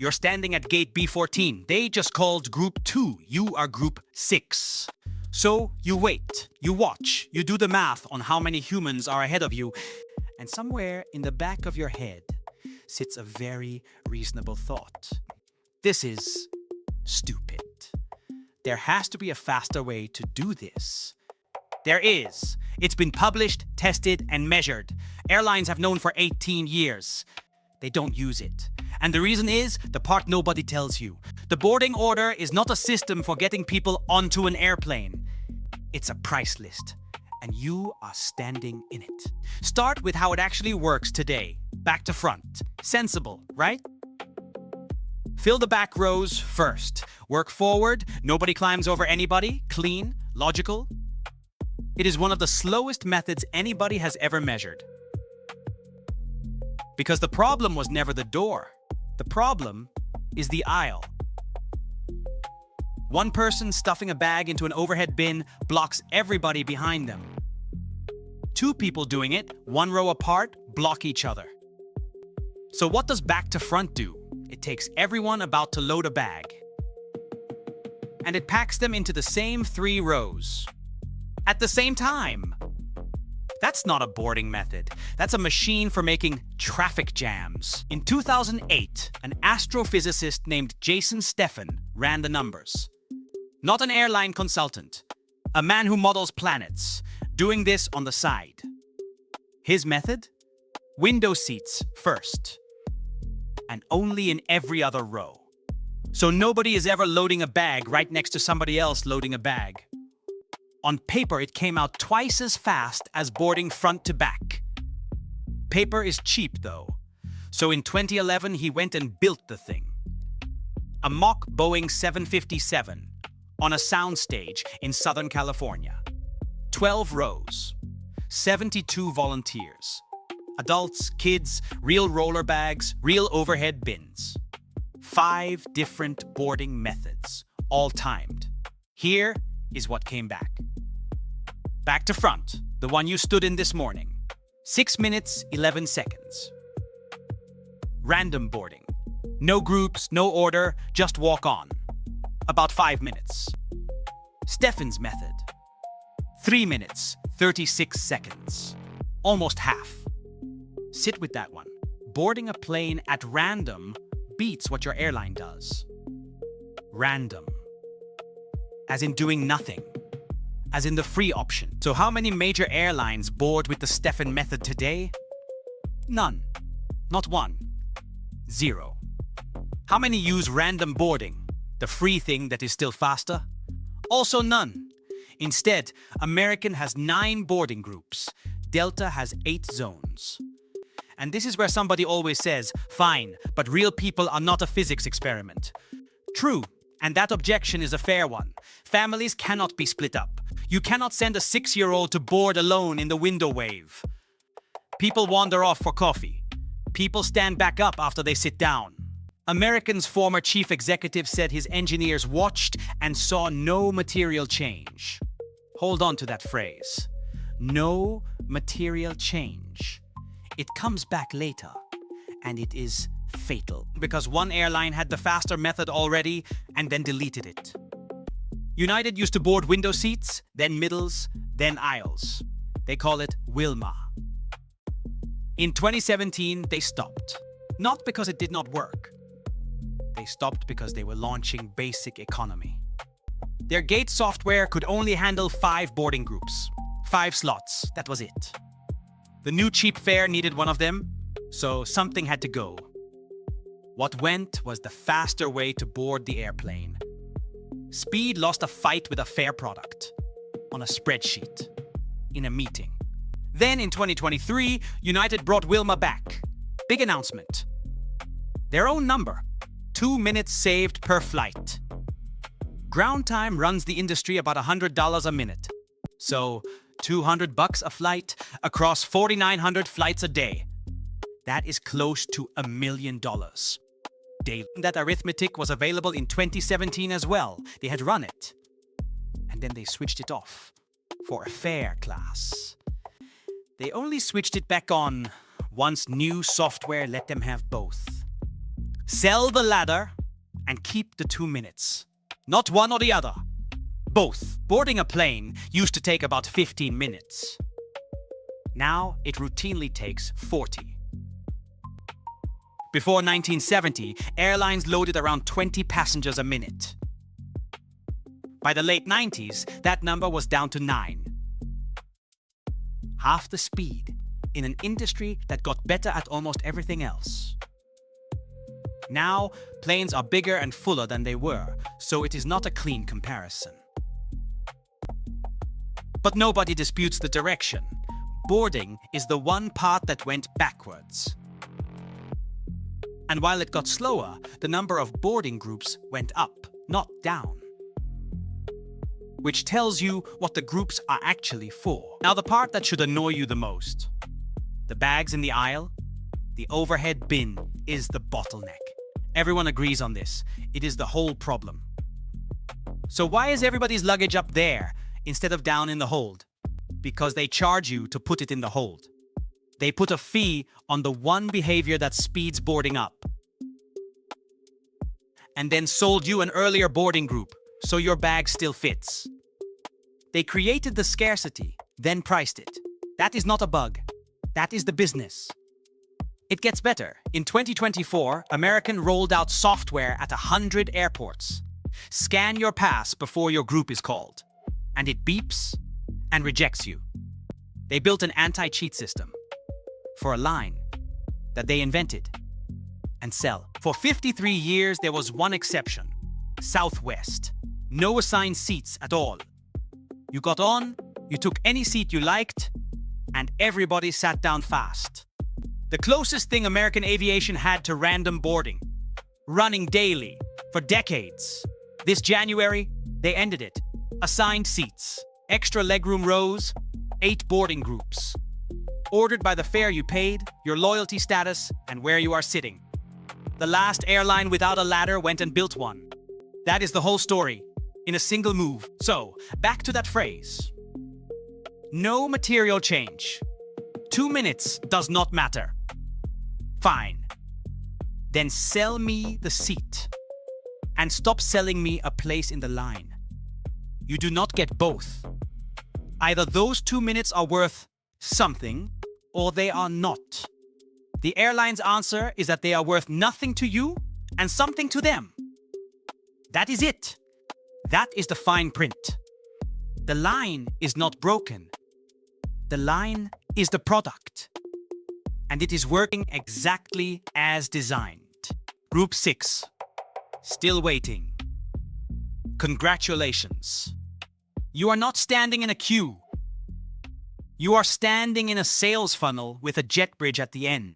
You're standing at gate B14. They just called group 2. You are group 6. So you wait, you watch, you do the math on how many humans are ahead of you, and somewhere in the back of your head sits a very reasonable thought. This is stupid. There has to be a faster way to do this. There is. It's been published, tested, and measured. Airlines have known for 18 years. They don't use it. And the reason is the part nobody tells you. The boarding order is not a system for getting people onto an airplane. It's a price list, and you are standing in it. Start with how it actually works today. Back to front. Sensible, right? Fill the back rows first. Work forward. Nobody climbs over anybody. Clean. Logical. It is one of the slowest methods anybody has ever measured. Because the problem was never the door. The problem is the aisle. One person stuffing a bag into an overhead bin blocks everybody behind them. Two people doing it, one row apart, block each other. So what does back to front do? It takes everyone about to load a bag, and it packs them into the same 3 rows at the same time. That's not a boarding method. That's a machine for making traffic jams. In 2008, an astrophysicist named Jason Steffen ran the numbers. Not an airline consultant, a man who models planets, doing this on the side. His method? Window seats first, and only in every other row. So nobody is ever loading a bag right next to somebody else loading a bag. On paper, it came out twice as fast as boarding front to back. Paper is cheap, though. So in 2011, he went and built the thing. A mock Boeing 757 on a soundstage in Southern California. 12 rows, 72 volunteers. Adults, kids, real roller bags, real overhead bins. 5 different boarding methods, all timed. Here is what came back. Back to front, the one you stood in this morning. 6 minutes, 11 seconds. Random boarding. No groups, no order, just walk on. About 5 minutes. Steffen's method. 3 minutes, 36 seconds. Almost half. Sit with that one. Boarding a plane at random beats what your airline does. Random. As in doing nothing. As in the free option. So how many major airlines board with the Steffen method today? None. Not one. 0. How many use random boarding, the free thing that is still faster? Also none. Instead, American has 9 boarding groups. Delta has 8 zones. And this is where somebody always says, fine, but real people are not a physics experiment. True, and that objection is a fair one. Families cannot be split up. You cannot send a 6-year-old to board alone in the window wave. People wander off for coffee. People stand back up after they sit down. American's former chief executive said his engineers watched and saw no material change. Hold on to that phrase. No material change. It comes back later, and it is fatal, because one airline had the faster method already and then deleted it. United used to board window seats, then middles, then aisles. They call it Wilma. In 2017, they stopped. Not because it did not work. They stopped because they were launching basic economy. Their gate software could only handle 5 boarding groups. 5 slots, that was it. The new cheap fare needed one of them, so something had to go. What went was the faster way to board the airplane. Speed lost a fight with a fare product. On a spreadsheet. In a meeting. Then in 2023, United brought Wilma back. Big announcement. Their own number. 2 minutes saved per flight. Ground time runs the industry about $100 a minute. So, $200 a flight across 4,900 flights a day. That is close to $1 million. That arithmetic was available in 2017 as well. They had run it. And then they switched it off for a fare class. They only switched it back on once new software let them have both. Sell the ladder and keep the 2 minutes. Not one or the other. Both. Boarding a plane used to take about 15 minutes. Now it routinely takes 40. Before 1970, airlines loaded around 20 passengers a minute. By the late 90s, that number was down to 9. Half the speed in an industry that got better at almost everything else. Now, planes are bigger and fuller than they were, so it is not a clean comparison. But nobody disputes the direction. Boarding is the one part that went backwards. And while it got slower, the number of boarding groups went up, not down. Which tells you what the groups are actually for. Now the part that should annoy you the most. The bags in the aisle, the overhead bin is the bottleneck. Everyone agrees on this. It is the whole problem. So why is everybody's luggage up there instead of down in the hold? Because they charge you to put it in the hold. They put a fee on the one behavior that speeds boarding up. And then sold you an earlier boarding group, so your bag still fits. They created the scarcity, then priced it. That is not a bug. That is the business. It gets better. In 2024, American rolled out software at 100 airports. Scan your pass before your group is called. And it beeps and rejects you. They built an anti-cheat system for a line that they invented and sell. For 53 years, there was one exception. Southwest. No assigned seats at all. You got on, you took any seat you liked, and everybody sat down fast. The closest thing American aviation had to random boarding. Running daily for decades. This January, they ended it. Assigned seats, extra legroom rows, 8 boarding groups. Ordered by the fare you paid, your loyalty status, and where you are sitting. The last airline without a ladder went and built one. That is the whole story, in a single move. So, back to that phrase. No material change. 2 minutes does not matter. Fine. Then sell me the seat. And stop selling me a place in the line. You do not get both. Either those 2 minutes are worth something, or they are not. The airline's answer is that they are worth nothing to you and something to them. That is it. That is the fine print. The line is not broken. The line is the product. And it is working exactly as designed. Group 6. Still waiting. Congratulations. You are not standing in a queue. You are standing in a sales funnel with a jet bridge at the end.